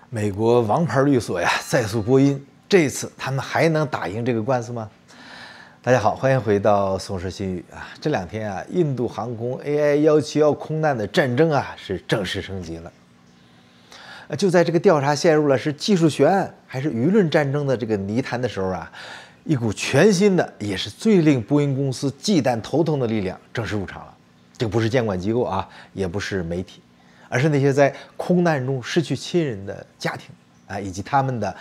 美国王牌律所呀再诉波音，这次他们还能打赢这个官司吗？大家好，欢迎回到宋氏新语啊。这两天啊，印度航空 AI171空难的战争啊是正式升级了。就在这个调查陷入了是技术悬案还是舆论战争的这个泥潭的时候啊，一股全新的也是最令波音公司忌惮头疼的力量正式入场了。这个不是监管机构啊，也不是媒体，而是那些在空难中失去亲人的家庭啊，以及他们的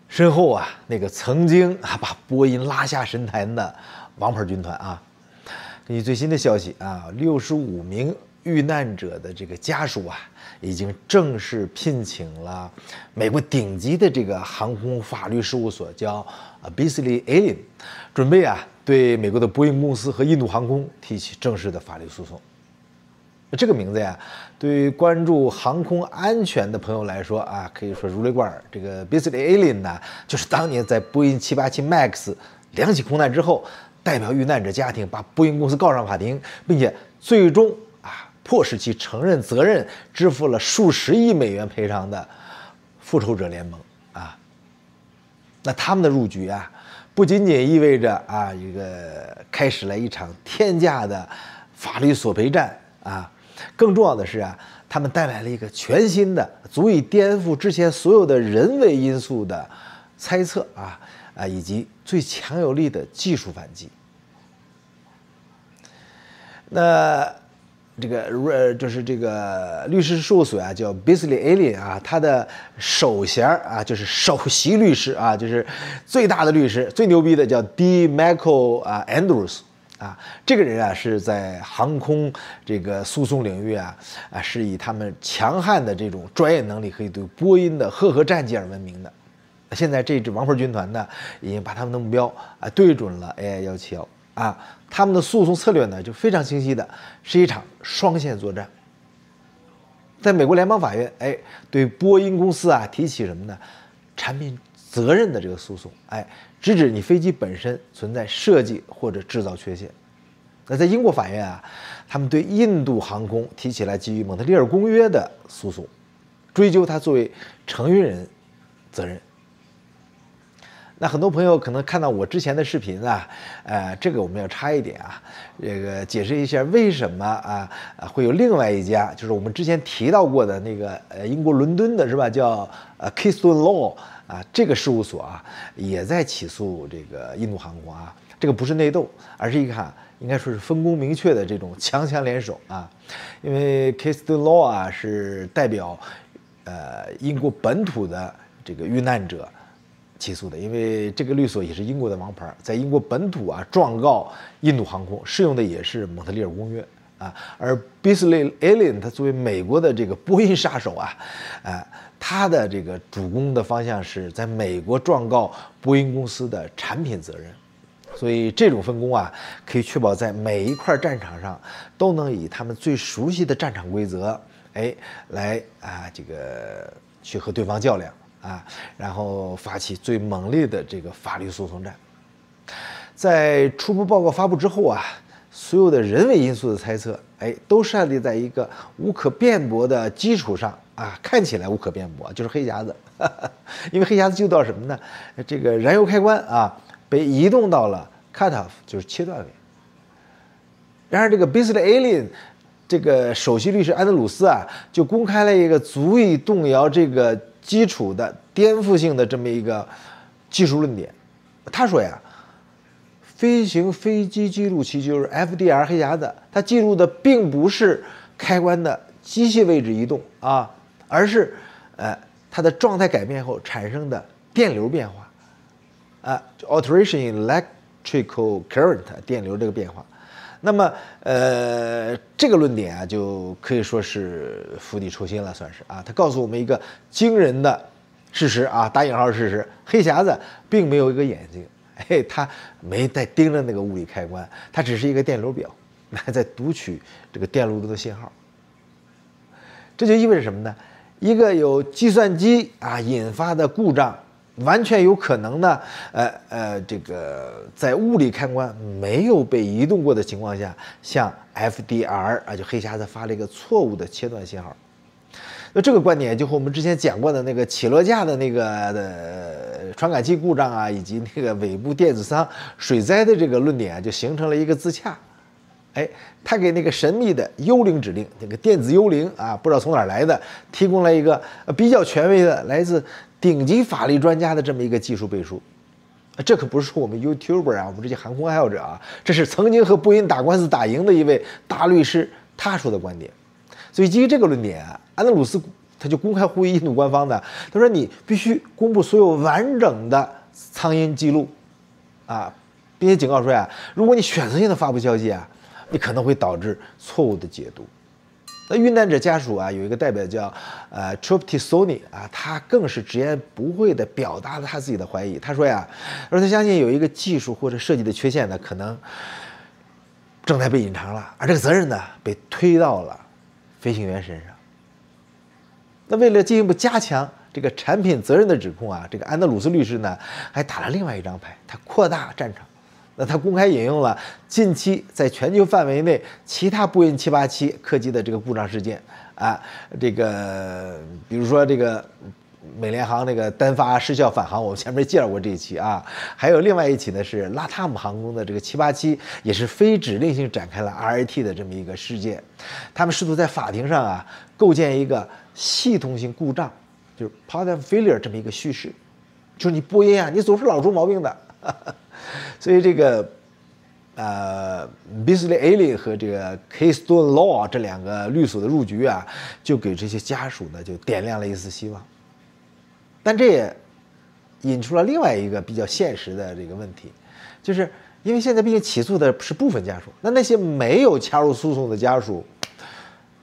身后啊那个曾经把波音拉下神坛的王牌军团啊。根据最新的消息啊，65名遇难者的这个家属啊，已经正式聘请了美国顶级的这个航空法律事务所，叫Beasley Allen， 准备啊对美国的波音公司和印度航空提起正式的法律诉讼。这个名字呀，对于关注航空安全的朋友来说啊，可以说如雷贯耳。这个 Beasley Allen 呢，就是当年在波音787 MAX 两起空难之后，代表遇难者家庭把波音公司告上法庭，并且最终迫使其承认责任，支付了数十亿美元赔偿的复仇者联盟啊。那他们的入局啊，不仅仅意味着一个开始了一场天价的法律索赔战啊，更重要的是啊，他们带来了一个全新的、足以颠覆之前所有的人为因素的猜测以及最强有力的技术反击。那就是这个律师事务所叫 Beasley Allen 啊，他的首衔就是首席律师就是最大的律师、最牛逼的叫 D. Michael Andrews 这个人是在航空这个诉讼领域是以他们强悍的这种专业能力可以对波音的赫赫战绩而闻名的。现在这支王牌军团呢，已经把他们的目标对准了 AI171。他们的诉讼策略呢就非常清晰的，是一场双线作战。在美国联邦法院，对波音公司提起什么呢？产品责任的这个诉讼，直指你飞机本身存在设计或者制造缺陷。那在英国法院他们对印度航空提起来基于蒙特利尔公约的诉讼，追究他作为承运人责任。那很多朋友可能看到我之前的视频这个我们要插一点这个解释一下为什么会有另外一家，就是我们之前提到过的那个英国伦敦的是吧，叫Keystone Law 这个事务所也在起诉这个印度航空这个不是内斗，而是一个应该说是分工明确的这种强强联手因为 Keystone Law 是代表英国本土的这个遇难者起诉的，因为这个律所也是英国的王牌，在英国本土状告印度航空，适用的也是蒙特利尔公约而 Beasley Allen 他作为美国的这个波音杀手他的这个主攻的方向是在美国状告波音公司的产品责任，所以这种分工可以确保在每一块战场上都能以他们最熟悉的战场规则来这个去和对方较量然后发起最猛烈的这个法律诉讼战。在初步报告发布之后所有的人为因素的猜测都设立在一个无可辩驳的基础上看起来无可辩驳，就是黑匣子因为黑匣子就到什么呢？这个燃油开关被移动到了 cut off， 就是切断位。然而这个 Beasley Allen 这个首席律师安德鲁斯就公开了一个足以动摇这个基础的颠覆性的这么一个技术论点。他说飞行飞机记录器就是 FDR 黑匣子，它记录的并不是开关的机械位置移动而是它的状态改变后产生的电流变化alteration in electrical current 电流这个变化。那么这个论点就可以说是釜底抽薪了，算是他告诉我们一个惊人的事实打引号事实，黑匣子并没有一个眼睛，它没在盯着那个物理开关，它只是一个电流表，在读取这个电路中的信号。这就意味着什么呢？一个有计算机引发的故障，完全有可能呢，这个在物理开关没有被移动过的情况下，向 FDR 就黑匣子发了一个错误的切断信号。那这个观点就和我们之前讲过的那个起落架的那个传感器故障啊，以及那个尾部电子舱水灾的这个论点啊，就形成了一个自洽。哎，他给那个神秘的幽灵指令，那个电子幽灵啊，不知道从哪儿来的，提供了一个比较权威的来自顶级法律专家的这么一个技术背书。这可不是说我们 YouTuber 啊，我们这些航空爱好者啊，这是曾经和波音打官司打赢的一位大律师他说的观点。所以基于这个论点啊，安德鲁斯他就公开呼吁印度官方的，他说你必须公布所有完整的苍蝇记录啊，并且警告说呀，如果你选择性的发布消息啊，你可能会导致错误的解读。那遇难者家属啊，有一个代表叫Trupti Soni 啊，他更是直言不讳地表达了他自己的怀疑。他说呀，他相信有一个技术或者设计的缺陷呢，可能正在被隐藏了，而这个责任呢，被推到了飞行员身上。那为了进一步加强这个产品责任的指控啊，这个安德鲁斯律师呢，还打了另外一张牌，他扩大战场。那他公开引用了近期在全球范围内其他波音787客机的这个故障事件啊，这个比如说这个美联航那个单发失效返航，我们前面介绍过这一期啊，还有另外一起呢是拉塔姆航空的这个787，也是非指令性展开了 RAT 的这么一个事件，他们试图在法庭上啊构建一个系统性故障，就是 pattern failure 这么一个叙事，就是你波音啊，你总是老出毛病的。所以这个Beasley Allen 和这个 Keystone Law 这两个律所的入局啊，就给这些家属呢就点亮了一丝希望。但这也引出了另外一个比较现实的这个问题，就是因为现在毕竟起诉的是部分家属，那些没有加入诉讼的家属，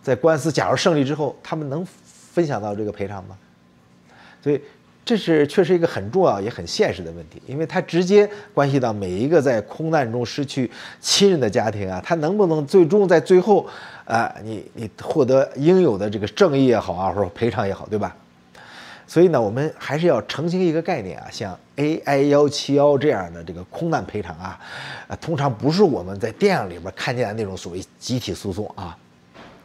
在官司假如胜利之后，他们能分享到这个赔偿吗？所以这是确实一个很重要也很现实的问题，因为它直接关系到每一个在空难中失去亲人的家庭啊，他能不能最终在最后你获得应有的这个正义也好啊，或者赔偿也好，对吧？所以呢，我们还是要澄清一个概念啊，像 AI171这样的这个空难赔偿啊，通常不是我们在电影里边看见的那种所谓集体诉讼啊。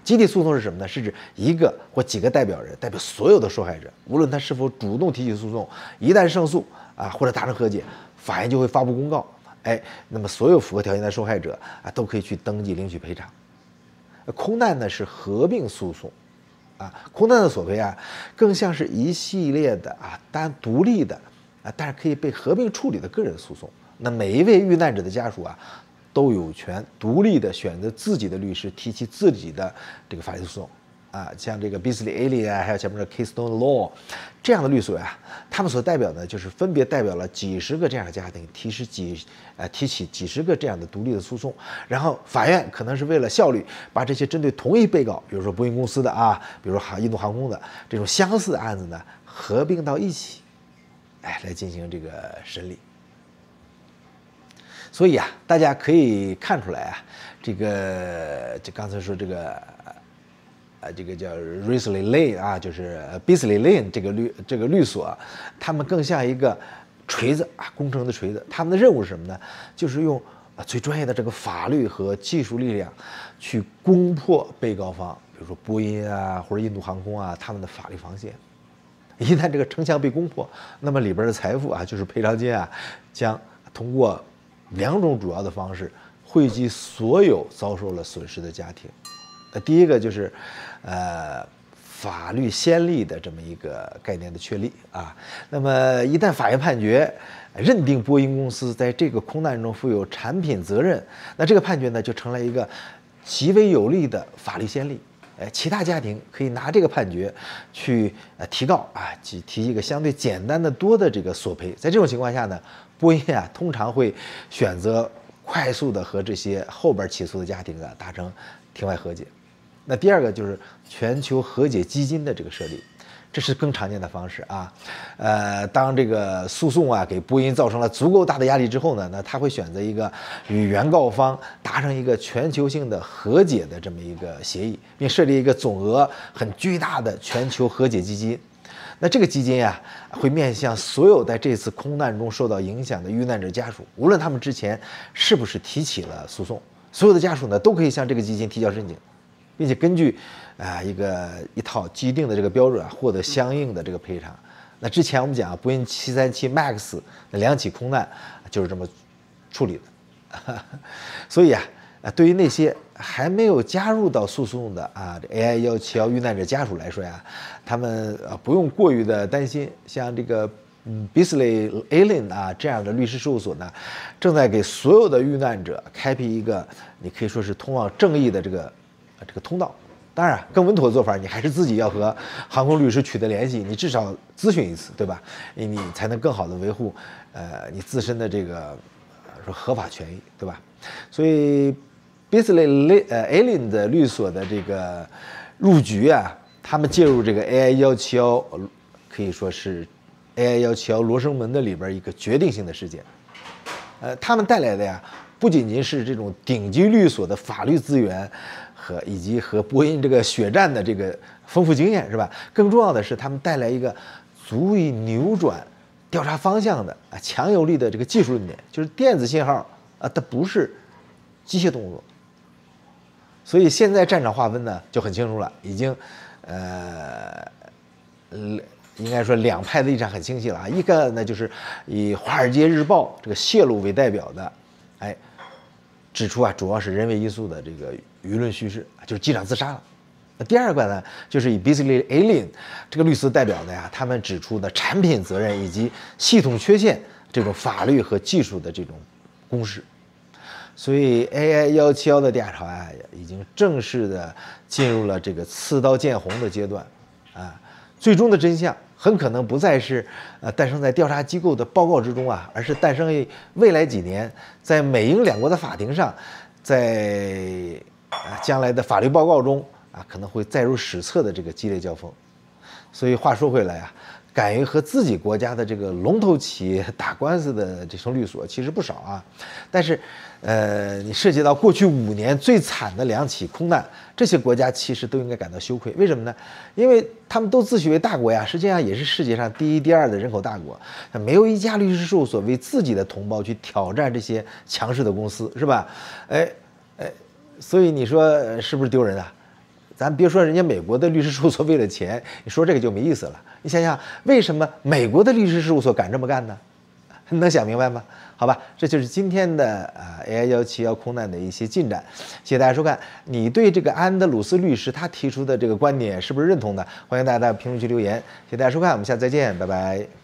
集体诉讼是什么呢？是指一个或几个代表人代表所有的受害者，无论他是否主动提起诉讼，一旦胜诉啊或者达成和解，法院就会发布公告，那么所有符合条件的受害者啊都可以去登记领取赔偿。空难呢是合并诉讼，空难的索赔啊更像是一系列的独立的但是可以被合并处理的个人诉讼。那每一位遇难者的家属啊，都有权独立的选择自己的律师，提起自己的这个法律诉讼像这个 Beasley Allen 还有前面的 Keystone Law 这样的律所他们所代表的就是分别代表了几十个这样的家庭，提起几十个这样的独立的诉讼，然后法院可能是为了效率，把这些针对同一被告，比如说波音公司的比如说印度航空的这种相似的案子呢，合并到一起，来进行这个审理。所以大家可以看出来这刚才说这个叫 Risley Lane 就是 Beasley Lane 这个律所，他们更像一个锤子工程的锤子，他们的任务是什么呢？就是用最专业的这个法律和技术力量去攻破被告方，比如说波音或者印度航空他们的法律防线。一旦这个城墙被攻破，那么里边的财富就是赔偿金将通过两种主要的方式惠及所有遭受了损失的家庭。第一个就是法律先例的这么一个概念的确立那么一旦法院判决认定波音公司在这个空难中负有产品责任，那这个判决呢就成了一个极为有力的法律先例。其他家庭可以拿这个判决去提告提一个相对简单的多的这个索赔。在这种情况下呢，波音通常会选择快速的和这些后边起诉的家庭达成庭外和解。那第二个就是全球和解基金的这个设立，这是更常见的方式当这个诉讼给波音造成了足够大的压力之后呢，那他会选择一个与原告方达成一个全球性的和解的这么一个协议，并设立一个总额很巨大的全球和解基金。那这个基金会面向所有在这次空难中受到影响的遇难者家属，无论他们之前是不是提起了诉讼，所有的家属呢都可以向这个基金提交申请。并且根据一套既定的这个标准获得相应的这个赔偿。那之前我们讲波音737 MAX 那2起空难就是这么处理的。所以对于那些还没有加入到诉讼的AI171遇难者家属来说他们不用过于的担心。像这个Beasley Allen 这样的律师事务所呢，正在给所有的遇难者开辟一个你可以说是通往正义的这个通道。当然，更稳妥的做法，你还是自己要和航空律师取得联系，你至少咨询一次，对吧？你才能更好的维护你自身的这个说合法权益，对吧？所以 Beasley Allen 的律所的这个入局他们介入这个 AI171，可以说是 AI171罗生门的里边一个决定性的事件。他们带来的不仅仅是这种顶级律所的法律资源以及和波音这个血战的这个丰富经验，是吧？更重要的是，他们带来一个足以扭转调查方向的强有力的这个技术论点，就是电子信号它不是机械动作。所以现在战场划分呢就很清楚了，已经应该说两派的立场很清晰了一个呢就是以《华尔街日报》这个泄露为代表的，指出主要是人为因素的这个舆论叙事，就是机长自杀了。那第二个呢，就是以 Beasley Allen 这个律师代表的他们指出的产品责任以及系统缺陷这种法律和技术的这种公式。所以 AI171的调查已经正式的进入了这个刺刀见红的阶段最终的真相很可能不再是诞生在调查机构的报告之中而是诞生于未来几年在美英两国的法庭上，在将来的法律报告中可能会载入史册的这个激烈交锋。所以话说回来敢于和自己国家的这个龙头企业打官司的这种律所其实不少但是你涉及到过去5年最惨的2起空难，这些国家其实都应该感到羞愧。为什么呢？因为他们都自诩为大国实际上也是世界上第1、第2的人口大国，没有一家律师事务所为自己的同胞去挑战这些强势的公司，是吧？所以你说是不是丢人咱别说人家美国的律师事务所为了钱，你说这个就没意思了。你想想，为什么美国的律师事务所敢这么干呢？能想明白吗？好吧，这就是今天的AI171空难的一些进展。谢谢大家收看。你对这个安德鲁斯律师他提出的这个观点是不是认同的？欢迎大家在评论区留言。谢谢大家收看，我们下次再见，拜拜。